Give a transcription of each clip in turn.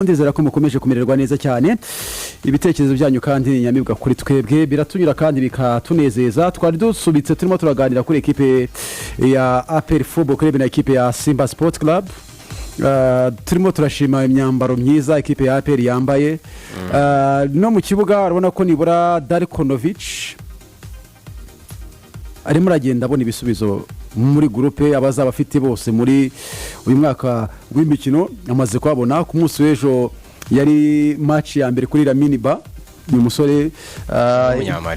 Ndizera ko mukomeje kumererwa neza cyane ibitekerezo byanyu kandi nyamibwa kuri twebwe biratunyura kandi bikatunezeza twari dusubitse turimo turaganira kuri equipe ya APR Football Club na equipe ya Simba Sports Club turimo turashima imyambaro myiza equipe ya APR yambaye no mu kibuga urabona ko nibura Darkonovic arimo aragenda abona ibisubizo muri groupe abazaba afite bose muri uyu mwaka w'imikino amaze kwabona ku munsi w'ejo yari match ya mbere kuri Laminiba ni umusore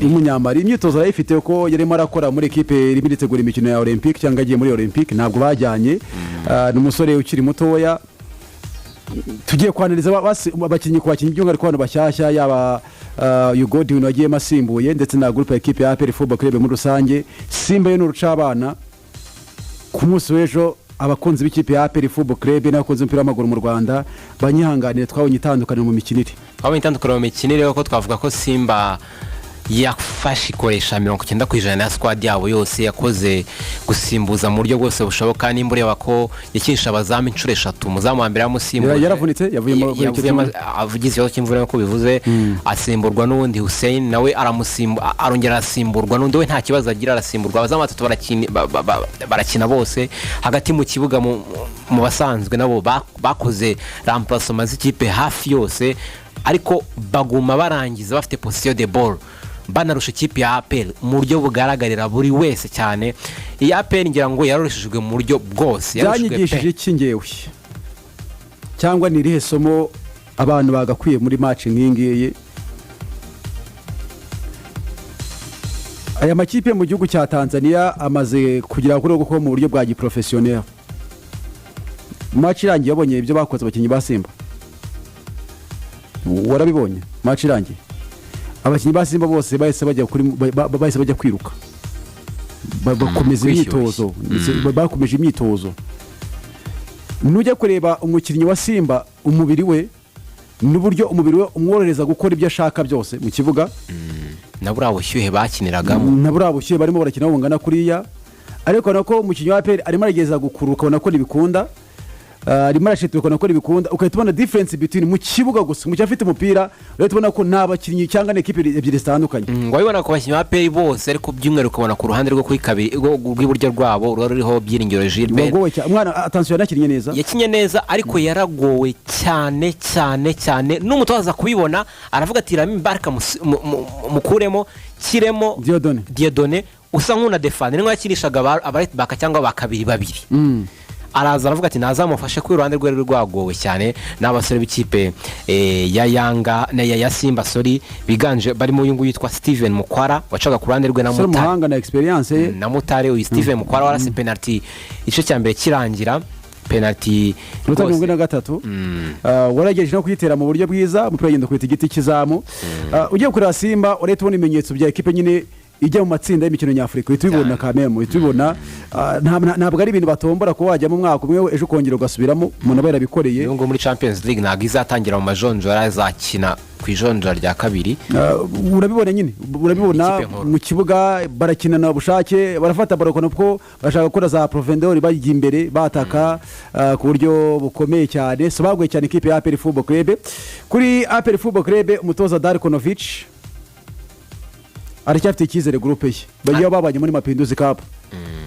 umunyamari imyitozo arayifite ko yarimo arakora muri equipe iri bitegura imikino ya Olympic cyangwa agiye muri Olympic ntabwo bajyanye ni umusore ukiri mutoya tugiye kwaniriza abakinnyi kwakinnyi byunga ariko abantu bashyashya yaba Ugodi wagiye masimbuye ndetse na groupe ya equipe ya APR Football Club muri rusange Simba yo n'urucabana ku munsi w'ejo abakunzi b'ikipe ya APR Football Club n'abakunzi b'umupira w'amaguru mu Rwanda banyihanganire twabonye itandukanye mu mikinire ko twavuga ko Simba yafashe ikoresha 90% ya squad yabo yose yakoze gusimbuza mu buryo bwose bushoboka n'imbure yabako yakinisha abazamu inshuro 3 muzamu wa mbere yamusimbuye yaravunitse yavuye mu avugize yose kimvura ko bivuze asimburwa n'undi Hussein nawe arongera asimburwa n'undi we nta kibazo agira arasimburwa abazamu batatu barakina bose hagati mu kibuga mu basanzwe nabo bakoze remplacement z'ikipe hafi yose ariko baguma barangiza bafite position de ball banarusha ikipe ya APR mu buryo bugaragarira buri wese cyane iyi APR ngira ngo yaroshejwe mu buryo bwose yaranyigishije iki ngewe cyangwa ni rihe somo abantu bagakwiye muri match nk'ingiye aya makipe mu gihugu cya Tanzania amaze kugira kuri uko mu buryo bwa giprofessionnel match irangiye yabonye ibyo bakoze abakinnyi ba Simba warabibonye match irangiye abakinnyi ba Simba bose bahise bajya kwiruka bakomeza imyitozo bakomeje imyitozo nujya kureba umukinnyi wa Simba umubiri we n'uburyo umubiri we umworohereza gukora ibyo ashaka byose mu kibuga nabura bushyuhe bakiniragamo nabura bushyuhe barimo barakina bungana kuriya ariko nako umukinnyi wa APR arimo arageza gukuruka ubona ko nibikunda arimo arashitwa ko nibikunda ukahita ubona difference between mu kibuga gusa mu cyafite umupira rero tubona ko nabakinnyi cyangwa n'equipe ebyiri zitandukanye ngo bibona ko bakinnyi ba APR bose ariko byumweru ukabona ku ruhande rwo kuri kabiri rw'iburyo rwabo ruriho Byiringiro Gilbert umwana attention yanakinnye neza yakinye neza ariko yaragowe cyane n'umutoza kubibona aravuga ati Laminiba mukuremo kiremo Dieudonné usa nk'una defend n'ingo yakirishaga aba right back cyangwa bakabiri babiri araza aravuga ati nazamufashe ku ruhande rwe rwagowe cyane n'abasore b'ikipe ya Yanga na ya Simba biganje barimo uyu yitwa Steven Mukwara wacaga ku ruhande rwe na Mutare muhanga na experience na Mutare uyu Steven Mukwara warase penalty ico cyambere kirangira penalty 33 warageje no kuyitera mu buryo bwiza mu pragendo kwita igiti kizamu ugiye kuri Simba uretse ubona ibimenyetso bya equipe nyine ijya mu matsinda y'imikino nyafrika itubibona kamemo itubibona ntabwo ari ibintu batombora ko wajya mu mwaka umwe ejo kongera ugasubiramo umuntu abera bikoreye ngo muri Champions League ntabwo izatangira mu majonjora azakina ku ijonjora rya kabiri urabibona nyine urabibona mu kibuga barakinana ubushake barafata barokona ko bashaka gukora za profondeur bajya imbere bataka ku buryo bukomeye cyane so baguye cyane ikipe ya APR Football Club kuri APR Football Club umutoza Darkonovic aracyafite icyizere groupe ye bagiye babanye muri Mapinduzi Cup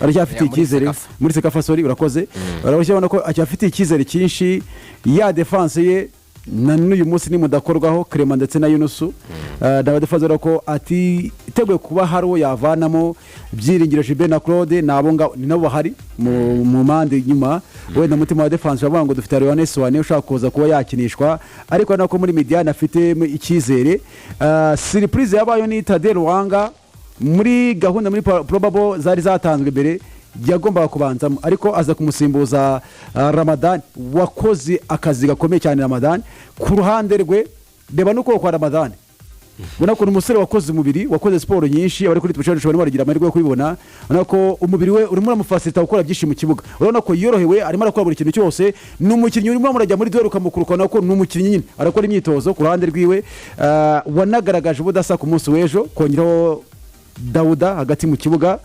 aracyafite icyizere muri Sekafa urakoze urabona ko acyafite icyizere cyinshi ya defense ye n'uyu munsi ni mudakorwaho Clement ndetse na Yunusu n'abadefaza ko ati iteguye kuba haro yavanamo Byiringiro Gilbert na Claude nabo ni nabo bahari mu mande nyuma wenda mutima wa defense bavuga ngo dufite Yohanes Wane ushaka kuza kuba yakinishwa ariko nako muri Mediane afite icyizere surprise yabayo ni Tade Ruwanga muri gahunda muri probable zari zatanzwe imbere yagombaga kubanzamo ariko aza kumusimbuza Ramadan wakoze akazi gakomeye cyane Ramadan ku ruhande rwe reba nuko kwa Ramadan ubona ko umusore wakoze umubiri wakoze sport nyinshi abari kuri twicaro barimo baragira amahirwe yo kubibona ubona ko umubiri we urimo uramufasita gukora byinshi mu kibuga urabona ko yorohewe arimo arakora buri kintu cyose n'umukinnyi urimo murajya muri duel ukamukuruka nako n'umukinnyi nyine arakora imyitozo ku ruhande rwiwe wanagaragaje ubudasa ku munsi w'ejo kongeraho Dauda hagati mu kibuga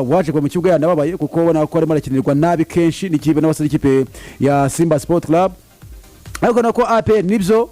waje kwa mu kibuga yanababaye kuko ubona ko arimo arakinirwa nabi kenshi n'ikipe n'abasore ikipe ya Simba Sport Club ariko nako APR nibyo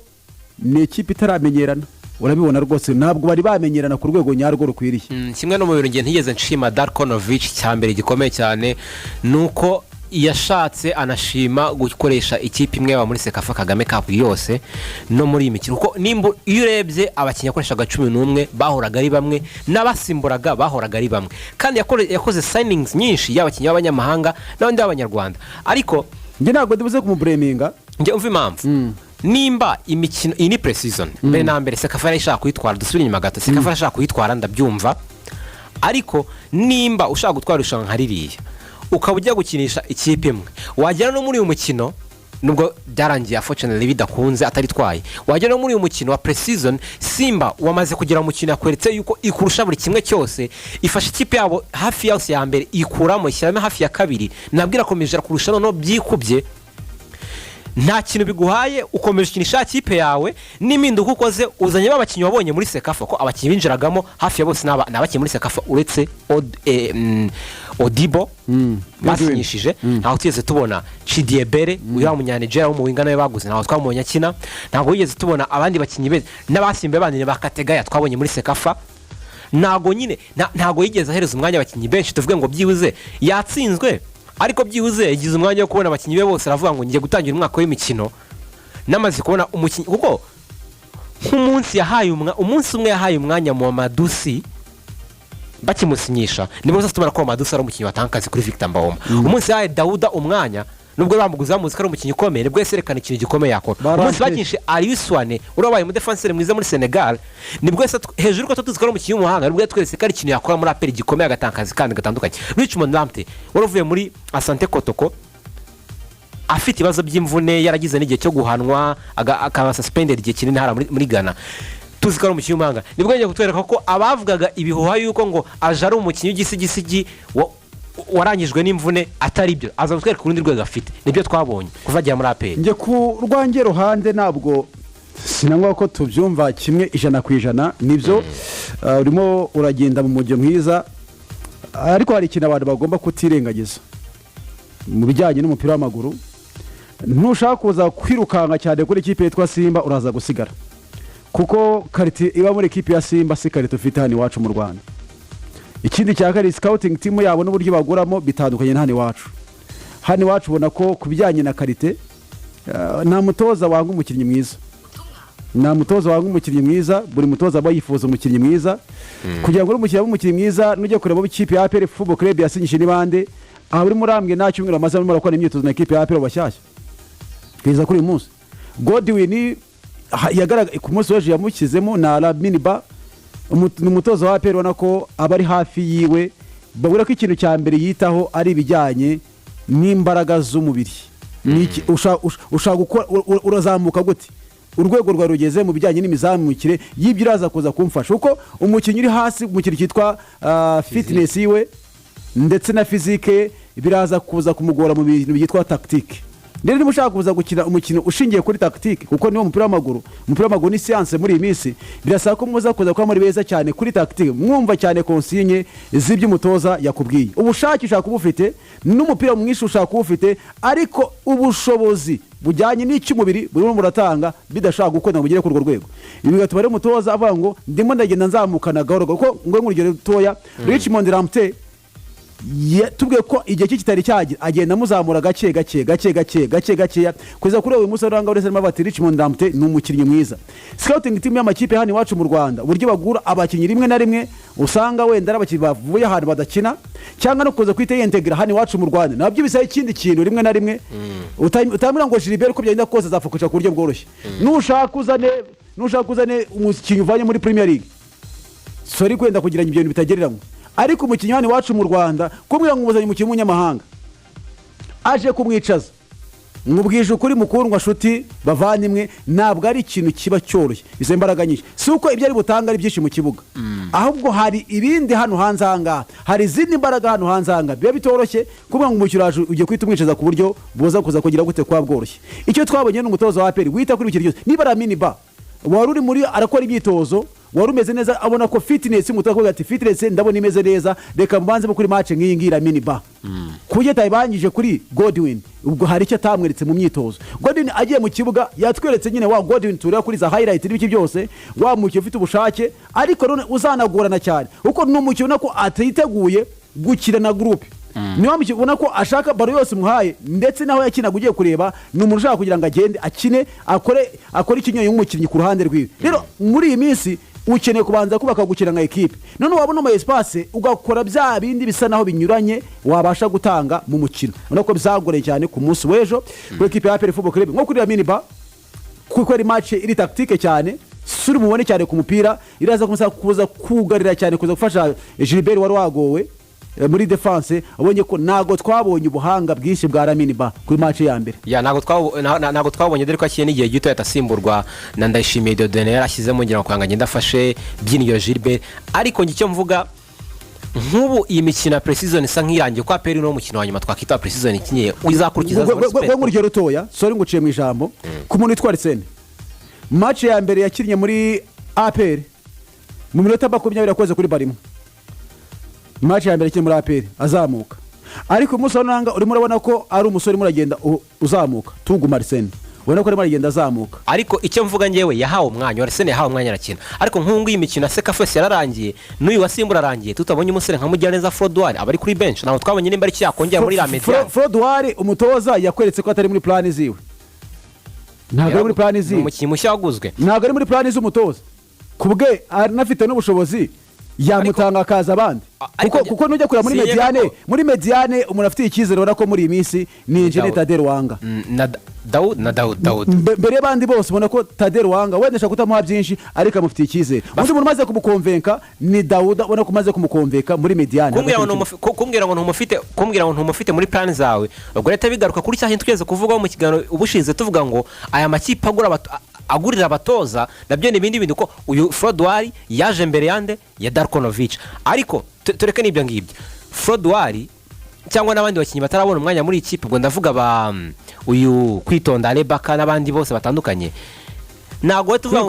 ni ikipe itaramenyerana urabibona rwose ntabwo bari bamenyerana ku rwego nyarwo rukwiriye. Kimwe no mu bintu ntigeze nshima Darkonovic cyambere gikomeye cyane nuko yashatse anashima gukoresha ikipe imwe muri Sekafa Kagame Cup yose no muri imikino kuko nimba iyo urebye abakinnyi akoreshaga 11 bahoraga ari bamwe n'abasimburaga bahoraga ari bamwe kandi yakoze signings nyinshi y'abakinnyi b'abanyamahanga n'abandi b'abanyarwanda ariko nge ntabwo ndibuze kumubureminga nge umva impamvu nimba imikino iyi ni pre-season mbere na mbere Sekafa yarashaka kuyitwara dusubire inyuma gato Sekafa yarashaka kuyitwara ndabyumva ariko nimba ushaka gutwara irushanwa nka ririya ukaba ujya gukinisha ikipe imwe wagera no muri uyu mukino nubwo byarangiye unfortunately bidakunze ataritwaye wagera no muri uyu mukino wa pre-season Simba wamaze kugira umukino yakweretse yuko ikurusha buri kimwe cyose ifasha ikipe yabo hafi yose ya mbere ikuramo ishyiramo hafi ya kabiri nabwira komeje kurusha no byikubye nta kintu biguhaye ukomeje ukinisha ikipe yawe n'impinduka ukoze uzanye abakinnyi wabonye muri Sekafa ko abakinnyi binjiragamo hafi ya bose n'abakinnyi muri Sekafa uretse Odibo basinyishije ntaho tugeze tubona Chidiebere uyu munyanigera wo mu winga nawe baguze ntaho twamubonye akina ntabwo yigeze tubona abandi bakinnyi beza n'abasimbe bandi bakategaya twabonye muri Sekafa ntago nyine ntago yigeze ahereza umwanya abakinnyi benshi tuvuge ngo byibuze yatsinzwe ariko byibuze yagize umwanya wo kubona abakinnyi be bose aravuga ngo ngiye gutangira umwaka w'imikino namaze kubona umukinnyi kuko umunsi umwe yahaye umwanya mu Madusi bakimusinyisha nibwo tubona ko Madusi ari umukinnyi watankaze kuri Victor Mbawoma umunsi yahaye Dauda umwanya nubwo bamuguze bamuzi ko ari umukinnyi ukomeye nibwo yerekana ikintu gikomeye yakora umunsi bakinishe Aliuswane urabaye umudefenseur mwiza muri Senegal nibwo hejuru ko tuzi ko ari umukinnyi w'umuhanga nibwo yatweretse ko ari ikintu yakora muri APR gikomeye agatankazi kandi gatandukanye Richmond Lamptey waravuye muri Asante Kotoko afite ibibazo by'imvune yaragize n'igihe cyo guhanwa akaba suspended igihe kinini hara muri Ghana tuzi ko ari umukinnyi w'umuhanga nibwo yagiye kutwereka ko abavugaga ibihuha yuko ngo aje ari umukinnyi w'igisigisigi warangijwe n'imvune atari byo aza gutwereka urundi rwego afite nibyo twabonye kuva agiye muri APR nge ku rwange ruhande ntabwo sinangwa ko tubyumva kimwe 100% nibyo urimo uragenda mu mujyo mwiza ariko hari ikintu abantu bagomba kutirengagiza mu bijyanye n'umupira w'amaguru ntushaka kuza kwirukanka cyane kuri ikipe yitwa Simba uraza gusigara kuko karite iba muri ikipe ya Simba si karite ufite hano iwacu mu Rwanda ikindi cya kari scouting team yabo n'uburyo baguramo bitandukanye na hano iwacu ubona ko kubijyanye na karite nta mutoza wanga umukinnyi mwiza buri mutoza aba yifuza umukinnyi mwiza kugira ngo umukinnyi mwiza nujye kureba ikipe ya APR Football Club yasinyishije n'ibande aha buri murambwe nta cyumweru amaze arimo arakora imyitozo na ikipe ya APR bashyashya kugeza kuri uyu munsi Godwin yagaragaye ku munsi w'ejo yamushyizemo na Rabiniba umutoza wa APR ubona ko aba ari hafi yiwe babura ko ikintu cya mbere yitaho ari ibijyanye n'imbaraga z'umubiri ushaka gukora urazamuka gute urwego rwa rugeze mu bijyanye n'imizamukire y'ibyo iraza kuza kumfasha uko umukinnyi uri hasi mu kintu cyitwa fitness yiwe ndetse na physique biraza kuza kumugora mu bintu byitwa tactique rero niba ushaka kuza gukina umukino ushingiye kuri tactique kuko niwo umupira w'amaguru ni science muri iyi minsi birasaba ko muza kuza kuba muri beza cyane kuri tactique mwumva cyane consigne z'iby'umutoza yakubwiye ubushake ushaka kuba ufite n'umupira mwinshi ushaka kuba ufite ariko ubushobozi bujyanye n'icy'umubiri burimo muratanga bidashaka gukora ngo ugere ku rwego ibi bigatuma rero umutoza avuga ngo ndimo ndagenda nzamukana gahoro kuko ngo ngurugero rutoya Richmond Lamptey tubwiye ko igihe kitari cyagira agenda amuzamura gake kugeza kuri uyu munsi uranga uretse n'abati Richmond Lamptey ni umukinnyi mwiza scouting team y'amakipe hano iwacu mu Rwanda uburyo bagura abakinnyi rimwe na rimwe usanga wenda ari abakinnyi bavuye ahantu badakina cyangwa no kuza kwita yintegra hano iwacu mu Rwanda nabyo bisaba ikindi kintu rimwe na rimwe utamira ngo Gilbert ko byagenda kose azafukisha ku buryo bworoshye nushaka uzane umukinnyi uvanye muri Premier League sori kwenda kugira ibintu bitagereranywa ariko umukinnyi hano iwacu mu Rwanda kumbwira ngo umuzanye umukinnyi w'umunyamahanga aje kumwicaza mwubwije ukuri mukundwa nshuti bavandimwe ntabwo ari ikintu kiba cyoroshye bize imbaraga nyinshi si uko ibyo ari butanga ari byinshi mu kibuga ahubwo hari ibindi hano hanze ahangaha hari izindi mbaraga hano hanze ahangaha biba bitoroshye kuvuga ngo umukino ugiye kwita umwicaza ku buryo buza kuza kugira gute kwa bworoshye icyo twabonye n'umutoza wa APR wita kuri bikiri byose niba ari Aminiba wari uri muri arakora imyitozo wari umeze neza abona ko fitness mutakoga ati fitness ndabona imeze neza reka mbanze kuri match nk'iyi ngira mini ba kuje tayibangije kuri Godwin ubwo hari icyo atamweretse mu myitozo. Godwin agiye mu kibuga yatweretse nyine wa Godwin tureba kuri za highlight n'ibiki byose wa mukino ufite ubushake ariko none uzanagorana cyane uko n'umukino ko atiteguye gukira na groupe niyo mukino ubona ko ashaka baro yose muhaye ndetse naho yakinaga ugiye kureba ni umuntu ushaka kugira ngo agende akine akore ikinyoye nk'umukinnyi ku ruhande rwiwe. Rero muri iyi minsi ukeneye kubanza kubaka gukina nka equipe none wabona ama espace ugakora bya bindi bisa naho binyuranye wabasha gutanga mu mukino ubona ko bizagoreye cyane ku munsi w'ejo kuri equipe ya APR Football Club nko kuri Lamine Ba kuko ari match iri tactique cyane suri mubone cyane ku mupira iraza kuza kugarira cyane kuza gufasha Gilbert wari wagowe muri defense abonye ko nago twabonye ubuhanga bwinshi bwa Lamine Ba kuri match ya mbere ya nago twabonye dore ko akiye n'igihe gito yatasimburwa na Ndayishimiye Dieudonné yarashyizemo ngira ngo kwanga ngenda afashe byinyo Gilbert ariko ngicyo mvuga nk'ubu iyi mikino pre-season isa nk'irangiye kwa APR no mukino wa nyuma twakita pre-season ikinye uzakurikiza nguryo rutoya sorry nguciye mu ijambo ku muntu witwa Arsene match ya mbere yakinnye muri APR mu minota 20 yakoze kuri barimo match ya mbere kiri muri APR azamuka ariko umunsi wananga urimo urabona ko ari umusore muragenda uzamuka tuguma Arsene ubona ko arimo aragenda azamuka ariko icyo mvuga ngewe yahawe umwanya Arsene yahawe umwanya arakina ariko nk'ungu y'imikino Sekafes yararangiye n'uyu wasimbura arangiye tutabonye umusore nka Mugiraneza Frodouard abari kuri bench naho twabonye nimba ari cyakongera muri la media Frodouard umutoza yakweretse ko atari muri plan ziwe ntabwo ari muri plan ziwe umukinnyi mushya waguzwe ntabwo ari muri plan z'umutoza kubwe anafite n'ubushobozi yamutanga akaza abandi kuko nujya kureba muri mediane umuntu afite icyizere ubona ko muri iyi minsi ni Engineer Tade Ruwanga na Daoud mbere y'abandi bose ubona ko Tade Ruwanga wendesha kutamuha byinshi ariko amufitiye icyizere undi muntu umaze kumukonvenka ni Daoud ubona ko umaze kumukonvenka muri mediane kumbwira ngo ntumufite muri plan zawe ubwo leta bigaruka kuri cyahintu tweze kuvuga mu kiganiro ubushize tuvuga ngo aya makipe agurira abatoza nabyo ni ibindi bintu ko uyu Frodouard yaje mbere yande ya Darkonovic ariko tureke n'ibyo ngibyo Frodouard cyangwa n'abandi bakinnyi batarabona umwanya muri ikipe ubwo ndavuga uyu Kwitonda Rebaka n'abandi bose batandukanye ntago tuvuga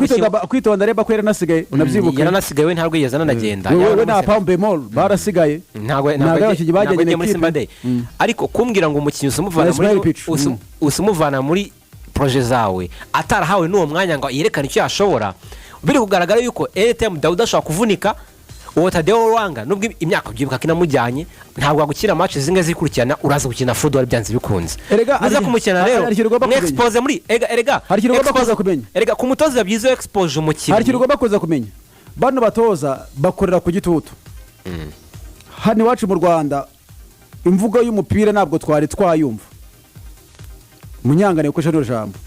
Kwitonda Rebaka yaranasigaye unabyibuka yaranasigaye we ntabwo yigeze anagenda we na Pambemol barasigaye ntago bagiye muri Simba Day ariko kumbwira ngo umukinnyi usumuvana muri projet zawe atarahawe n'uwo mwanya ngo yerekane icyo yashobora biri kugaragara yuko ATM Daoud ashobora kuvunika uwo Tade Ruwanga nubwo imyaka byibuka kinamujyanye ntabwo agukira match zinga zikurikirana uraza gukina Frodouard byanze bikunze uza kumukina rero expose muri erega hari kintu ugomba kuza kumenya erega ku mutoza byizo expose umukino hari kintu ugomba kuza kumenya bano batoza bakorera ku gitutu hano iwacu mu Rwanda imvugo y'umupira ntabwo twari twayumva munyangane ukoresha jambo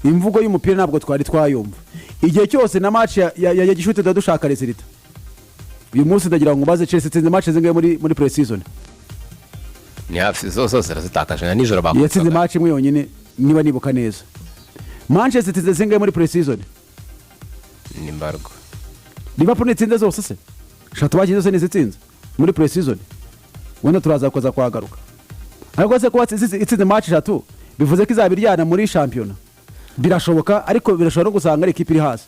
imvugo y'umupira ntabwo twari twayumva igihe cyose na match ya Gishute dushaka resultat uyu munsi ndagira ngo baze Chelsea tsinze match zingaye muri pre-season ni hafi zose zitakaje na nijoro bakora yatsinze match imwe yonyine niba nibuka neza Manchester tsinze zingaye muri pre-season ni mbargo Liverpool tsinze zose se shatu bagize zose nizitsinze muri pre-season wenda turaza koza kwagaruka ariko se ko itsinze match shatu bivuze ko izabiryana muri champion birashoboka ariko birashobora gusanga ari ikipe iri hasi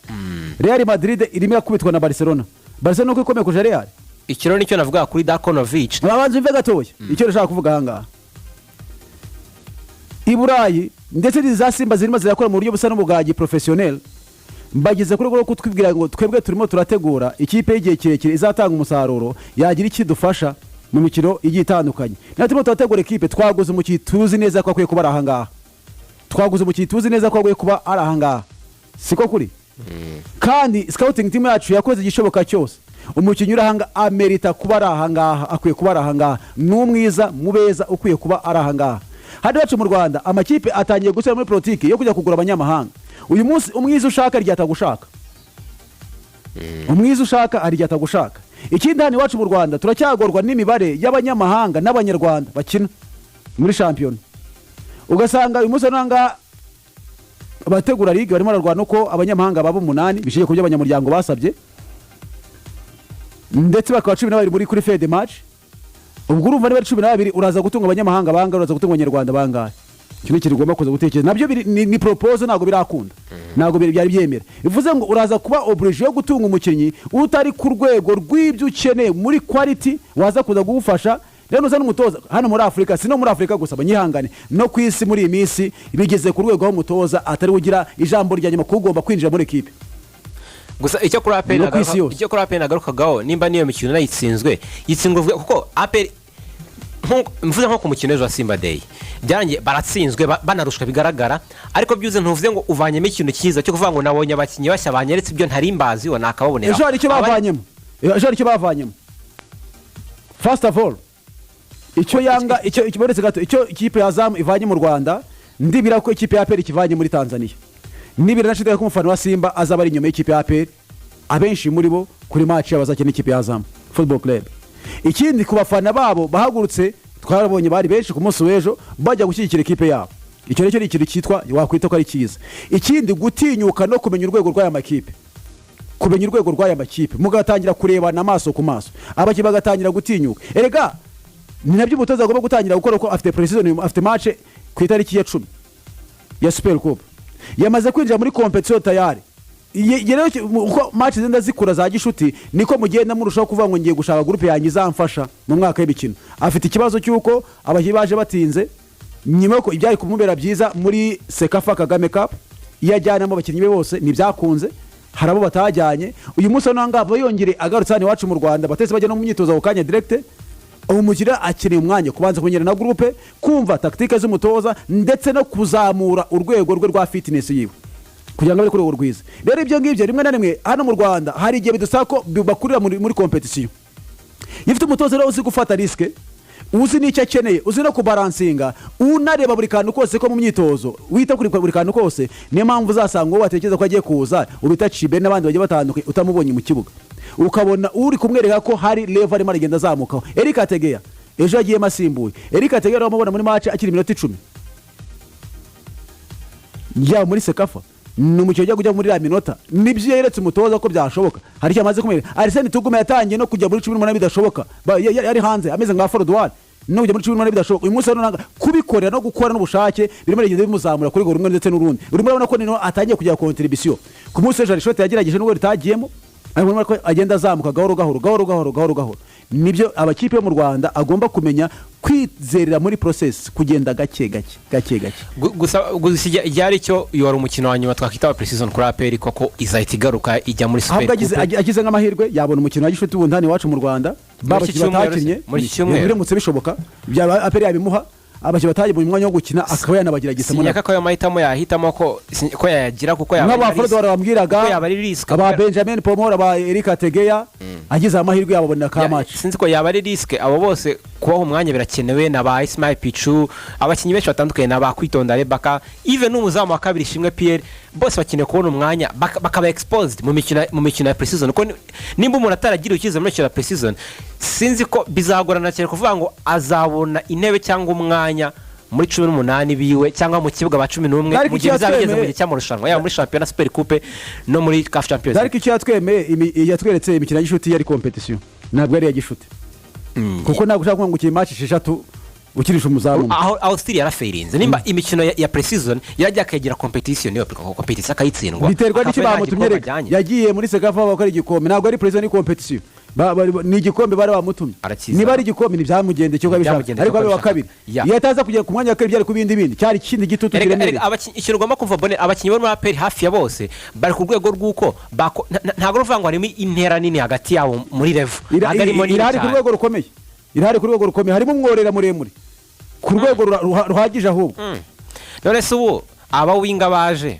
Real Madrid irimo yakubitwa na Barcelona ko ikomeye kuje Real ikiro nicyo navuga kuri Darkonovic ababanze mve gatoya icyo nashaka kuvuga hanga Iburayi ndetse n'iza Simba zirimo zirakora mu buryo busa n'ubugagi professionnel mbagize kuri ko twibwira ngo twebwe turimo turategura ikipe y'igihe kirekire izatanga umusaruro yagira iki dufasha mu mikino igiye itandukanye natimo turategura ikipe twaguze mu tuzi neza ko akwiye kuba arahangaha twaguze mu tuzi neza ko akwiye kuba arahangaha siko kuri kandi scouting team yacu yakoze igishoboka cyose umukinnyi urahanga amerita kuba arahangaha akwiye kuba arahangaha n'umwiza mubeza ukwiye kuba arahangaha hadi wacu mu Rwanda amakipe atangiye gusera muri politiki yo kujya kugura abanyamahanga uyu munsi umwiza ushaka ryatagushaka umwiza ushaka ari ryatagushaka ikindi hano iwacu mu Rwanda turacyagorwa n'imibare y'abanyamahanga n'abanyarwanda bakina muri champion ugasanga uyu munsi nanga abategura ligue barimo bararwana uko abanyamahanga baba 8 bishiye ku byo abanyamuryango basabye ndetse bakaba 12 muri kuri fede match ubwo urumva ni 12 uraza gutunga abanyamahanga banga uraza gutunga abanyarwanda bangahe icyo ni ikintu ugomba kuza gutekereza nabyo ni proposal ntabwo birakunda ntabwo byari byemera bivuze ngo uraza kuba oblige yo gutunga umukinnyi utari ku rwego rw'ibyo ukeneye muri quality waza kuza kugufasha rero uzana umutoza hano muri Afurika si no muri Afurika gusa banyihangane no ku isi muri iyi minsi bigeze ku rwego aho umutoza atari ugira ijambo rya nyuma kugomba kwinjira muri ekipe gusa icyo kuri APR nagarukagaho nimba niyo mikino nayitsinzwe yitsinzwe kuko APR mvuze nko ku mukino ejo wa Simba Day byarangiye baratsinzwe banarushwa bigaragara ariko byuze ntuvuze ngo uvanyemo ikintu cyiza cyo kuvuga ngo nabonye abakinnyi bashya banyeretse ibyo ntari mbazi wo nakababonera ejo hari icyo bavanyemo first of all icyo yanga icyo kiboretse gato icyo ikipe ya Azam ivanye mu Rwanda ndibira ko ikipe ya APR ikivanye muri Tanzania nibira nashidaka ko umufana wa Simba azaba ari inyuma y'ikipe ya APR abenshi muri bo kuri match y'abazakina ikipe ya Azam Football Club ikindi ku bafana babo bahagurutse twarabonye bari benshi ku munsi w'ejo bajya gushyigikira ikipe yabo icyo ni ikintu cyitwa wakwita ko ari cyiza ikindi gutinyuka no kumenya urwego rw'aya makipe mugatangira kurebana amaso ku maso abakinnyi bagatangira gutinyuka erega ni nabyo umutoza agomba gutangira gukora ko afite pre-season afite match ku itariki ya 10 ya Super Cup yamaze kwinjira muri competition tayari rero uko match zenda zikura za gishuti niko mugenda murushaho kuvuga ngo ngiye gushaka groupe yanjye izamfasha mu mwaka w'ibikino afite ikibazo cyuko abahiye baje batinze nyuma ko ibyari kumubera byiza muri Sekafa Kagame Cup yajyanamo abakinnyi be bose nibyakunze harabo batajyanye uyu munsi nangabo yongere agarutse hano iwacu mu Rwanda batese bajya no mu myitozo ku kanya direct umukira akeneye umwanya kubanza kumenyera na groupe kumva tactique z'umutoza ndetse no kuzamura urwego rwe rwa fitness yiwe kugira ngo ari kuri urwiza rero ibyo ngibyo rimwe na rimwe hano mu Rwanda hari igihe bidusaba ko bakurira muri competition yifite umutoza rero uzi gufata riske uzi n'icyo akeneye uzi no kubalansinga unareba buri kantu kose ko mu myitozo wita kuri buri kantu kose niyo mpamvu uzasanga uwo watekereza ko agiye kuza ubita Chibe n'abandi bagiye batandukanye utamubonye mu kibuga ukabona uri kumwereka ko hari level arimo agenda azamukaho Eric Ategeya ejo yagiye masimbuye Eric Ategeya ramubona muri match akiri minota 10 njya muri Sekafa n'umukino ujya kujya muri la minota nibyo yeretse umutoza ko byashoboka hari icyo amaze kumera Arsene Tugume yatangiye no kujya muri 18 bidashoboka yari hanze ameze nka Fordwar no kujya muri 18 bidashoboka uyu munsi nanga kubikorera no gukora n'ubushake birimo rigeze bimuzamura kuri go rumwe ndetse n'urundi urimo urabona ko nino atangiye kujya contribution ku munsi ejo shot yagerageje n'ubwo ritagiyemo arimo ko agenda azamuka gahoro nibyo abakipe yo mu Rwanda agomba kumenya kwizerera muri process kugenda gake gusa yari cyo yora umukino wa nyuma twakita pre-season kuri APR koko izahita igaruka ijya muri Super Cup agize nk'amahirwe yabona umukino wa gishuti ubundani wacu mu Rwanda batakinnye muri cyumweru biramutse bishoboka byaba APR yabimuha abakinnyi bataje mu mwanya wo gukina akaba yanabagira gisemo sinyaka ko yamahitamo yahitamo ko yagira kuko yaba Frodo barambwiraga aba Benjamin Pomora aba Eric Ategeya agize amahirwe yababona ka match sinzi ko yaba ari risk abo bose kubaho umwanya birakenewe na ba Ismail Pichu abakinnyi benshi batandukanye na ba Kwitonda Rebaka even n'umuzamu wa kabiri Shimwe Pierre bose bakeneye kubona umwanya bakaba exposed mu mikino ya pre-season ko nimba umuntu ataragira ukize mu mikino ya pre-season sinzi ko bizagorana cyane kuvuga ngo azabona intebe cyangwa umwanya muri 18 biwe cyangwa mu kibuga ba 11 mu gihe bizabigeze mu gihe cy'amurushanwa yaba muri Champions Super Coupe no muri CAF Champions League ariko yatweretse imikino ya gishuti yari competition ntabwo yari ya gishuti kuko ntabwo ushaka ngo ukiri match 6 ukirisha umuzamu aho Australia yarafeirinze nimba imikino ya pre-season yajya akagira competition yo competition akayitsindwa biterwa n'iki bamutumye yagiye muri Sekafa bakora igikombe ntabwo ari pre-season ni competition ni igikombe bari bamutumye niba ari igikombe ntibyamugende cyo kabishaka ariko abe wa kabiri yataza kujya ku mwanya wa kabiri byari ku bindi cyari kindi gitutu kiremere ikintu ugomba kumva bone abakinnyi bo muri APR hafi ya bose bari ku rwego rw'uko ntabwo ruvuga ngo harimo intera nini hagati yabo muri level irahari ku rwego rukomeye harimo umworera muremure ku rwego ruhagije ahubwo none se ubu aba winga baje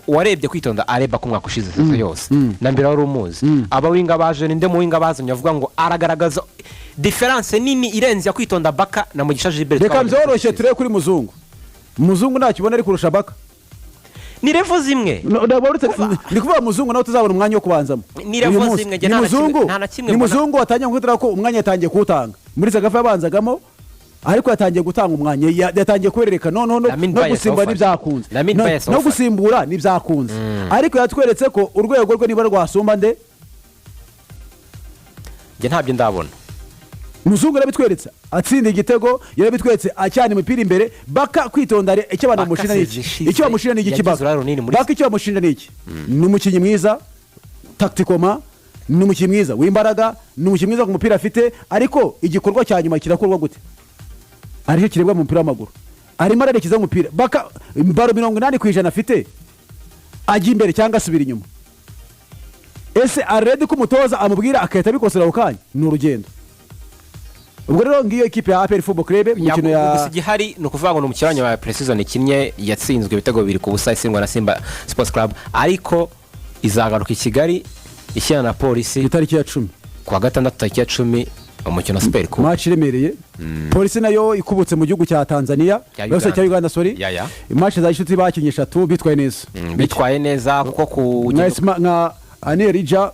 warebye Kwitonda areba ko mwaka ushize yose na mbere wari umuzi aba winga baje ninde mu winga bazanye avuga ngo aragaragaza difference nini irenze ya Kwitonda Baka na Mugisha Gilbert reka byoroshye turebe kuri muzungu ntakibona ari kurusha Baka ni level zimwe ni kuvuga muzungu nawe tuzabona umwanya wo kubanzamo ni level zimwe ni muzungu watangiye kwitira ko umwanya yatangiye kuwutanga muri Sagafa yabanzagamo ariko yatangiye gutanga umwanya yatangiye kwerereka no gusimbura n'ibyakunze no gusimbura n'ibyakunze ariko yatweretse ko urwego rwe niba rwasumba nde nge ntabyo ndabona Muzungu yarabitweretse atsinda igitego yarabitweretse acyana imipira imbere Baka kwitondare icyo abantu bamushinja n'iki icyo bamushinja n'iki kibazo Baka icyo bamushinja n'iki ni umukinnyi mwiza tacticoma ni umukinnyi mwiza w'imbaraga ni umukinnyi mwiza ku mupira afite ariko igikorwa cya nyuma kirakorwa gute aricyo kirebwa mu mupira w'amaguru arimo ararekiza umupira Baka baro 80% afite ajya imbere cyangwa asubira inyuma ese aredi ko umutoza amubwira akahita abikosora ako kanya ni urugendo ubwo rero ngiyo ekipe ya APR Football Club umukino ya igihari ni ukuvuga ngo ni umukino wa Precision ikinnye yatsinzwe ibitego 2 ku busa isindwa na Simba Sports Club ariko izagaruka i Kigali ishyira na polisi itariki ya 10 kwa gatandatu tariki ya 10 umukino Super Cup match iremereye polisi nayo ikubutse mu gihugu cya Tanzania bose cya Uganda sorry match za inshuti bakinnye 3 bitwaye neza kuko ku nka Anerija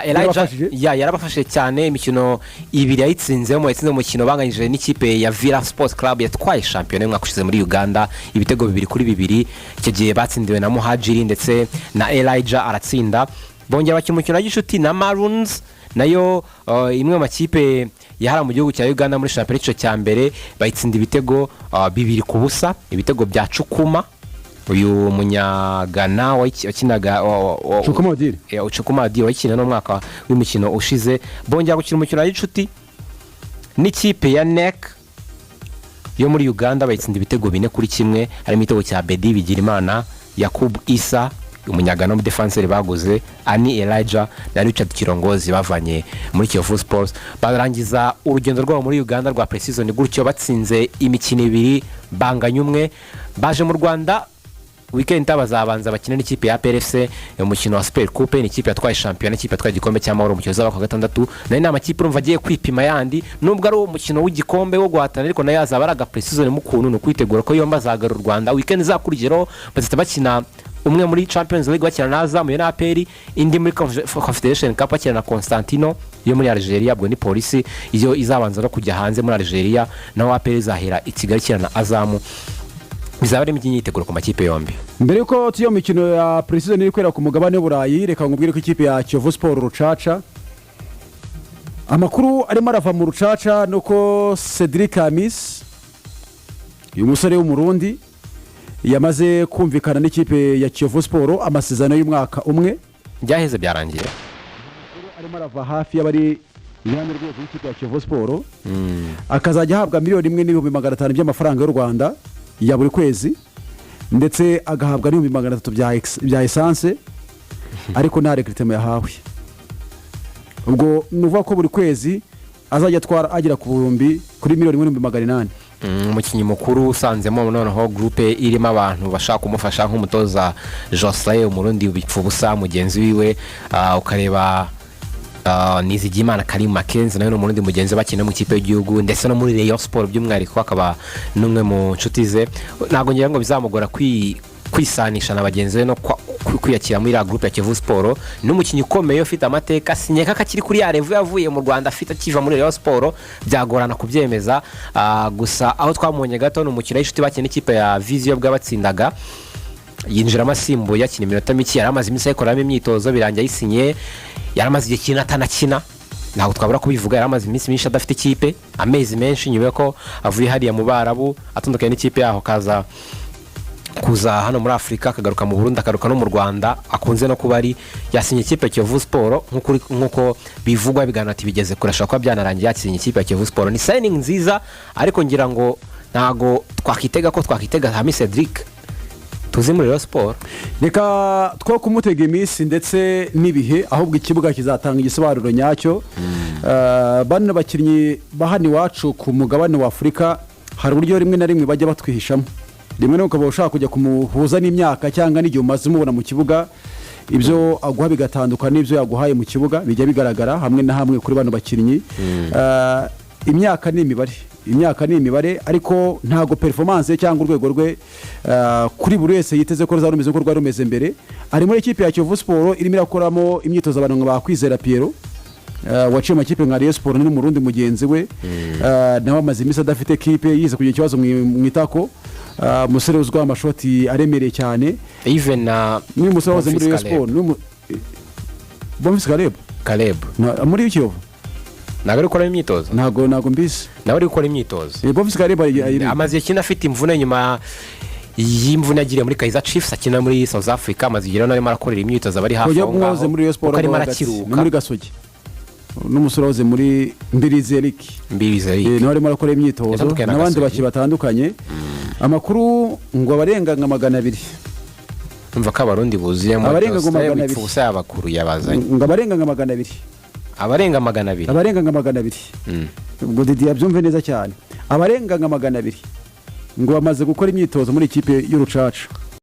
Elijah yarabafashe cyane imikino ibiri yayitsinze mu mukino banganyije n'ikipe ya Villa Sports Club yatwaye champion mwaka ushize muri Uganda ibitego 2-2 icyo gihe batsindiwe na Muhajiri ndetse na Elijah aratsinda bongera bakina umukino wa gishuti na Maroons nayo imwe mu makipe yahara mu gihugu cya Uganda muri champion cya mbere bayitsinda ibitego 2 ku busa ibitego bya Cukuma uyu munyagana wakinaga Cukuma Odile wakina no mwaka w'imikino ushize bongera gukina umukino w'inshuti n'ikipe ya NEC yo muri Uganda bayitsinda ibitego 4-1 harimo igitego cya Bedi Bigirimana Yakub Isa umunyagana mu defenseur baguze Ani Elijah na Richard Kirongozi bavanye muri Kiyovu Sports barangiza urugendo rwabo muri Uganda rwa Precision gutyo batsinze imikino 2 banganya umwe baje mu Rwanda weekend bazabanza bakina n'ikipe ya PRFC umukino wa Super Coupe n'ikipe yatwaye champion n'ikipe yatwaye igikombe cy'amahoro mu kiyoza kwa gatandatu nayo n'amakipe urumva agiye kwipima yandi nubwo ari umukino w'igikombe wo guhatana ariko nayo yazabaraga Precision mu kuntu no kwitegura ko yomba zagarura u Rwanda weekend zakurigero bazita bakina umwe muri Champions League bakina na Azam yo na APR indi muri Confederation Cup bakina na Constantino yo muri Algeria bwo ni polisi iyo izabanza no kujya hanze muri Algeria naho APR izahera i Kigali kina na Azam bizaba ari imyiteguro ku makipe yombi mbere yuko tuyo mikino ya Precision iri kwera ku mugabane w'Uburayi reka ngubwire ko ikipe ya Kiyovu Sport Rucaca amakuru arimo arava mu Rucaca nuko Cedric Amis uyu musore w'umurundi yamaze kumvikana n'ikipe ya Kiyovu Sport amasezerano y'umwaka umwe byaheze byarangiye arimo arava hafi y'abari yandi rwego y'ikipe ya Kiyovu Sport akazajya ahabwa $1,500,000 by'amafaranga y'u Rwanda ya buri kwezi ndetse agahabwa $300,000 bya essence ariko nta recruitment yahawe ubwo nuvuga ko buri kwezi azajya atwara agera ku bihumbi kuri $1,800,000 umukinnyi mukuru usanzemo noneho groupe irimo abantu bashaka kumufasha nk'umutoza Jocelyn umurundi ubipfubusa mugenzi wiwe ukareba Nizigimana Karim Mackenzie nayo n'umurundi mugenzi bakina mu kipe y'igihugu ndetse no muri Rayon Sport by'umwihariko akaba numwe mu nshuti ze nago ngira ngo bizamugora kwisanisha na bagenzi be no kwiyakira muri la groupe ya Kiyovu Sport n'umukinnyi ukomeye ufite amateka sinyeka kakiri kuri ya revu yavuye mu Rwanda afite akiva muri Rayon Sport byagorana kubyemeza gusa aho twamunye gato n'umukino w'ishuti bakina ikipe ya Vision bw'abatsindaga yinjira amasimbo yakina iminota mike yaramaze iminsi ayikoramo imyitozo birangiye yisinye yaramaze igihe kintu atanakina ntabwo twabura kubivuga yaramaze iminsi myinshi adafite ikipe amezi menshi nyuma ko avuye hariya mu Barabu atandukanye n'ikipe yaho kaza kuza hano muri Afrika akagaruka mu Burundi akaruka no mu Rwanda akunze no kuba ari yasinye ikipe ya Kiyovu Sport nkuko bivugwa bigana ati bigeze kurashaka ko byanarangiye yasinye ikipe ya Kiyovu Sport ni signing nziza ariko ngira ngo ntago twakitega Hami Cedric tuzi muri Rayon Sport reka two kumutega iminsi ndetse n'ibihe ahubwo ikibuga kizatanga igisobanuro nyacyo bano bakinnyi bahani wacu ku mugabane wa Afrika hari uburyo rimwe na rimwe bajya batwihishamo rimwe no ukaba ushaka kujya kumuhuza n'imyaka cyangwa n'igihe umaze umubona mu kibuga ibyo aguha bigatandukana n'ibyo yaguhaye mu kibuga bijya bigaragara hamwe na hamwe kuri bano bakinnyi imyaka ni imibare ariko ntago performance cyangwa urwego rwe kuri buri wese yiteze ko ruzarumeze ko rwari rumeze mbere ari muri ikipe ya Kiyovu Sport irimo irakoramo imyitozo abantu nka Bakwizera Piero waciye amakipe nka Rayon Sport n'umurundi mugenzi we nawe amaze iminsi adafite ekipe yize kugira ikibazo mu itako musore uzwa amashoti aremereye cyane even na musore waze muri Rayon Sport Bonfils Caleb muri Kiyovu ntabwo ari gukora imyitozo ntabwo mbisi nawe ari gukora imyitozo Bofisi Kareba amaze igihe afite imvune nyuma y'imvune yagiriye muri Kaizer Chiefs akina muri South Africa amaze igihe arimo arakorera imyitozo abari hafi aho ngaho muri Rayon Sports arimo arakiruka muri Gasogi n'umusore wahoze muri Mbirizi Eric nawe arimo arakora imyitozo n'abandi baki batandukanye amakuru ngo abarenga nka 200 umva ko abarundi buzuyemo abarenga nka 200 ubusa y'abakuru yabazanye ngo abarenga nka 200 abarenga nka 200 ubwo Didi yabyumve neza cyane abarenga nka 200 ngo bamaze gukora imyitozo muri ikipe y'Urucaca